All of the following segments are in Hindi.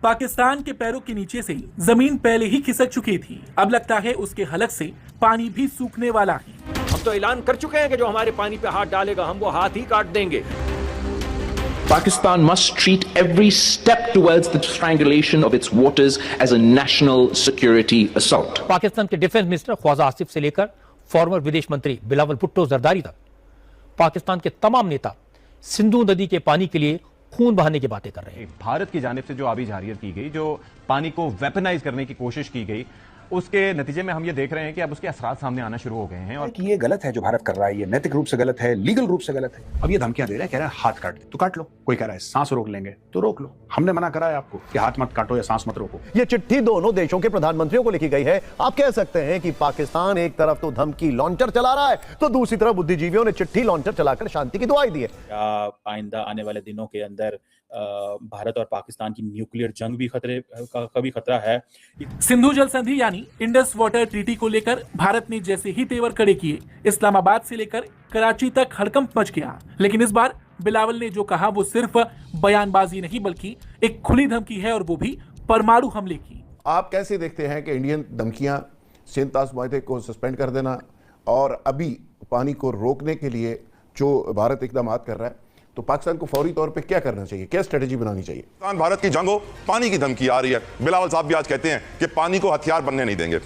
पाकिस्तान के पैरों के नीचे से जमीन पहले ही खिसक चुकी थी। अब लगता है उसके हलक से पानी भी सूखने वाला है। हम तो ऐलान कर चुके हैं कि जो हमारे पानी पे हाथ डालेगा हम वो हाथ ही काट देंगे। Pakistan must treat every step towards the strangulation of its waters as a national security assault. Pakistan के डिफेंस मिनिस्टर ख्वाजा आसिफ से लेकर फॉर्मर विदेश मंत्री बिलावल भुट्टो जरदारी तक पाकिस्तान के तमाम नेता सिंधु नदी के पानी के लिए खून बहाने की बातें कर रहे हैं। भारत की जानिब से जो आबी जारियत की गई, जो पानी को वेपनाइज करने की कोशिश की गई, उसके नतीजे में हम ये देख रहे हैं कि अब उसके असरात सामने आना शुरू हो गए हैं। और कि ये गलत है जो भारत कर रहा है, ये नैतिक रूप से गलत है, लीगल रूप से गलत है। अब ये धमकियां दे रहा है, कह रहा है हाथ काट दे तो काट लो। कोई कह रहा है सांस रोक लेंगे तो रोक लो। हमने मना करा है आपको कि हाथ मत काटो या सांस मत रोको। ये चिट्ठी दोनों देशों के प्रधानमंत्रियों को लिखी गई है। आप कह सकते हैं कि पाकिस्तान एक तरफ तो धमकी लॉन्चर चला रहा है तो दूसरी तरफ बुद्धिजीवियों ने चिट्ठी लॉन्चर चलाकर शांति की दुआई दी है। आइंदा आने वाले दिनों के अंदर भारत और पाकिस्तान की न्यूक्लियर जंग भी का भी खतरा है। सिंधु जल संधि यानी इंडस वाटर ट्रीटी को लेकर भारत ने जैसे ही तेवर खड़े किए, इस्लामाबाद से लेकर कराची तक हड़कंप मच गया। लेकिन इस बार बिलावल ने जो कहा वो सिर्फ बयानबाजी नहीं बल्कि एक खुली धमकी है, और वो भी परमाणु हमले की। आप कैसे देखते हैं कि इंडियन धमकियां, सेंतास माहदे को सस्पेंड कर देना और अभी पानी को रोकने के लिए जो भारत इकदाम कर रहा है, तो पाकिस्तान को फौरी तौर पे क्या करना चाहिए, क्या स्ट्रेटेजी बनानी चाहिए? पाकिस्तान भारत की जंग हो, पानी की धमकी आ रही है। बिलावल साहब भी आज कहते हैं कि पानी को हथियार बनने नहीं देंगे,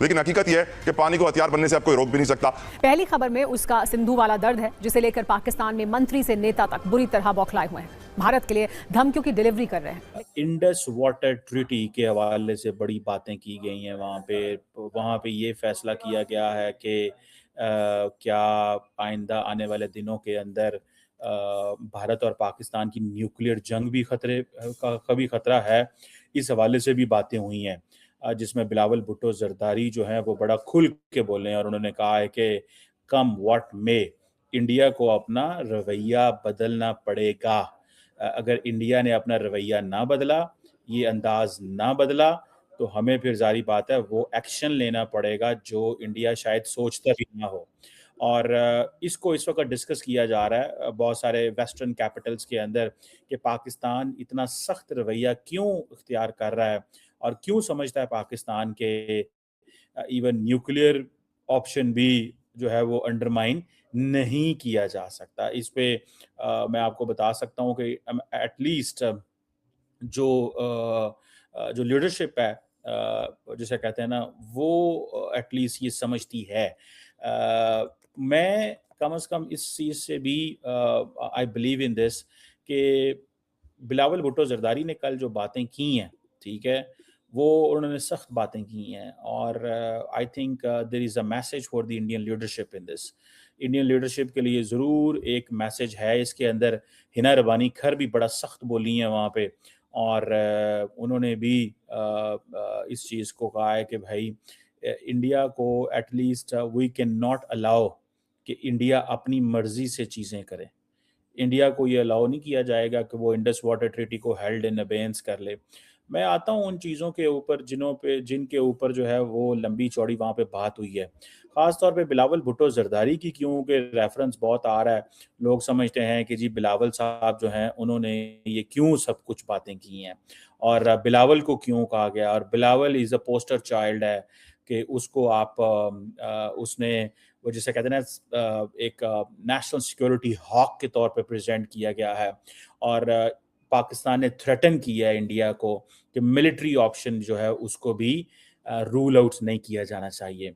लेकिन हकीकत यह है कि पानी को हथियार बनने से अब कोई रोक भी नहीं सकता। पहली खबर में उसका सिंधु वाला दर्द है, जिसे लेकर पाकिस्तान में मंत्री से नेता तक बुरी तरह बौखलाए हुए हैं। भारत के लिए धमकियों की डिलीवरी कर रहे हैं। इंडस वाटर ट्रीटी के हवाले से बड़ी बातें की गई हैं। वहाँ पे ये फैसला किया गया है कि क्या आइंदा आने वाले दिनों के अंदर भारत और पाकिस्तान की न्यूक्लियर जंग भी का भी खतरा है। इस हवाले से भी बातें हुई हैं, जिसमें बिलावल भुट्टो जरदारी जो हैं वो बड़ा खुल के बोले हैं और उन्होंने कहा है कि कम व्हाट में इंडिया को अपना रवैया बदलना पड़ेगा। अगर इंडिया ने अपना रवैया ना बदला, ये अंदाज ना बदला, तो हमें फिर जारी बात है वो एक्शन लेना पड़ेगा जो इंडिया शायद सोचता भी ना हो। और इसको इस वक्त डिस्कस किया जा रहा है बहुत सारे वेस्टर्न कैपिटल्स के अंदर कि पाकिस्तान इतना सख्त रवैया क्यों इख्तियार कर रहा है और क्यों समझता है पाकिस्तान के इवन न्यूक्लियर ऑप्शन भी जो है वो अंडरमाइन नहीं किया जा सकता। इस पे मैं आपको बता सकता हूँ कि एटलीस्ट जो लीडरशिप है जिसे कहते हैं ना, वो एटलीस्ट ये समझती है। मैं कम से कम इस चीज़ से भी आई बिलीव इन दिस कि बिलावल भुट्टो जरदारी ने कल जो बातें की हैं, ठीक है, वो उन्होंने सख्त बातें की हैं और I think there is a message for the Indian leadership in this. Indian leadership के लिए ज़रूर एक मैसेज है इसके अंदर। हिना रबानी खर भी बड़ा सख्त बोली हैं वहाँ पे और उन्होंने भी इस चीज़ को कहा है कि भाई इंडिया को at least we can not allow कि इंडिया अपनी मर्जी से चीज़ें करे। इंडिया को ये अलाउ नहीं किया जाएगा कि वो इंडस वाटर ट्रीटी को हेल्ड इन अबेंस कर ले। मैं आता हूँ उन चीज़ों के ऊपर जिनके ऊपर जो है वो लंबी चौड़ी वहाँ पे बात हुई है, ख़ास तौर पे बिलावल भुट्टो जरदारी की, क्योंकि रेफरेंस बहुत आ रहा है। लोग समझते हैं कि जी बिलावल साहब जो हैं उन्होंने ये क्यों सब कुछ बातें की हैं और बिलावल को क्यों कहा गया, और Bilawal is a poster child है कि उसको आप उसने वो जिसे कहते हैं ना एक नेशनल सिक्योरिटी हॉक के तौर पे प्रेजेंट किया गया है और पाकिस्तान ने थ्रेटन किया है इंडिया को कि मिलिट्री ऑप्शन जो है उसको भी रूल आउट नहीं किया जाना चाहिए।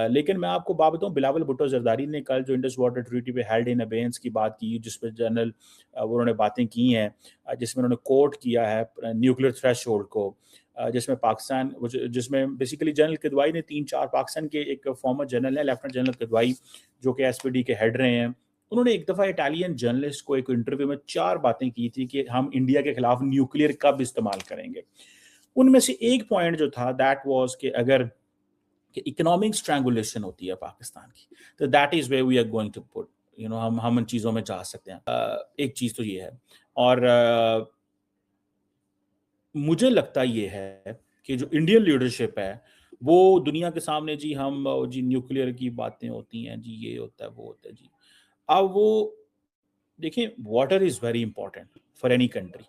लेकिन मैं आपको बात बताऊं, बिलावल भुट्टो जरदारी ने कल जो इंडस वाटर ट्रीटी पे हेल्ड इन अबेंस की बात की, जिसपे जनरल उन्होंने बातें की हैं, जिसमें उन्होंने कोट किया है न्यूक्लियर थ्रेशोल्ड को, जिसमें बेसिकली जनरल किदवाई ने 3-4 पाकिस्तान के एक फॉर्मर जनरल है लेफ्टिनेंट जनरल किदवाई जो कि एसपीडी के हेड रहे हैं, उन्होंने एक दफ़ा इटालियन जर्नलिस्ट को एक इंटरव्यू में 4 बातें की थी कि हम इंडिया के खिलाफ न्यूक्लियर कब इस्तेमाल करेंगे। उनमें से एक पॉइंट जो था दैट वाज कि अगर इकोनॉमिक स्ट्रैंगुलेशन होती है पाकिस्तान की, तो that is where we are going to put, you know, हम इन चीज़ों में जा सकते हैं। एक चीज़ तो ये है और मुझे लगता ये है कि जो इंडियन लीडरशिप है वो दुनिया के सामने जी न्यूक्लियर की बातें होती हैं जी, ये होता है वो होता है जी। अब वो देखिए, water is very important for any country.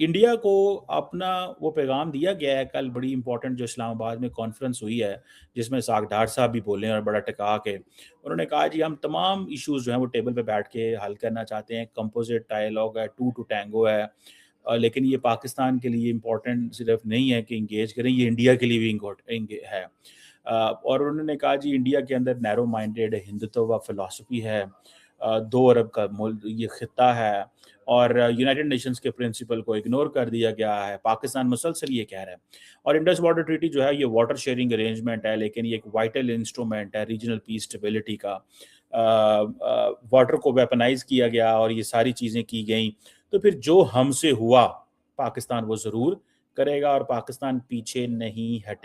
India को अपना वो पैगाम दिया गया है। कल बड़ी इंपॉर्टेंट जो इस्लामाबाद में कॉन्फ्रेंस हुई है, जिसमें साग ढार साहब भी बोले और बड़ा टिका के उन्होंने कहा जी हम तमाम इश्यूज जो हैं वो टेबल पे बैठ के हल करना चाहते हैं। कंपोजिट डायलॉग है, टू टू टैंगो है, लेकिन ये पाकिस्तान के लिए इम्पोर्टेंट सिर्फ नहीं है कि इंगेज करें, ये इंडिया के लिए भी है। और उन्होंने कहा जी इंडिया के अंदर नैरो माइंडेड हिंदुत्व फिलॉसफी है, 2 अरब का ये खिता है और यूनाइटेड नेशंस के प्रिंसिपल को इग्नोर कर दिया गया है। पाकिस्तान मुसलसल ये कह रहा है। और इंडस वाटर ट्रीटी जो है ये वाटर शेयरिंग अरेंजमेंट है, लेकिन ये एक वाइटल इंस्ट्रूमेंट है रीजनल पीस स्टेबिलिटी का। वाटर को वेपनाइज किया गया और ये सारी चीज़ें की गई, तो फिर जो हमसे हुआ पाकिस्तान वो ज़रूर करेगा और पाकिस्तान पीछे नहीं हटे।